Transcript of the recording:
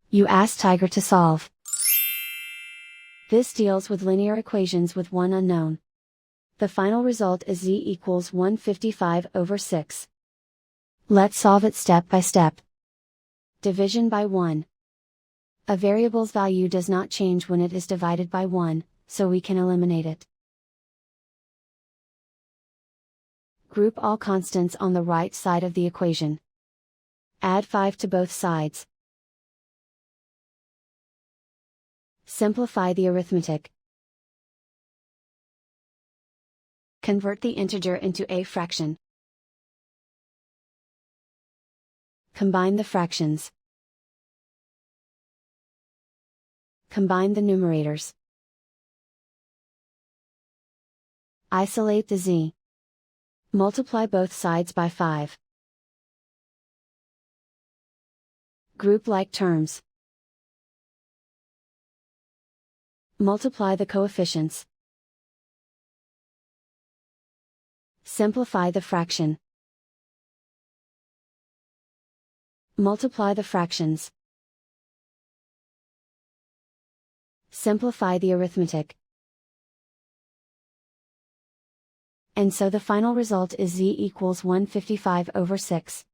You ask Tiger to solve. This deals with linear equations with one unknown. The final result is z equals 155/6. Let's solve it step by step. Division by 1. A variable's value does not change when it is divided by 1, so we can eliminate it. Group all constants on the right side of the equation. Add 5 to both sides. Simplify the arithmetic. Convert the integer into a fraction. Combine the fractions. Combine the numerators. Isolate the z. Multiply both sides by 5. Group like terms. Multiply the coefficients. Simplify the fraction. Multiply the fractions. Simplify the arithmetic. And so the final result is z equals 155/6.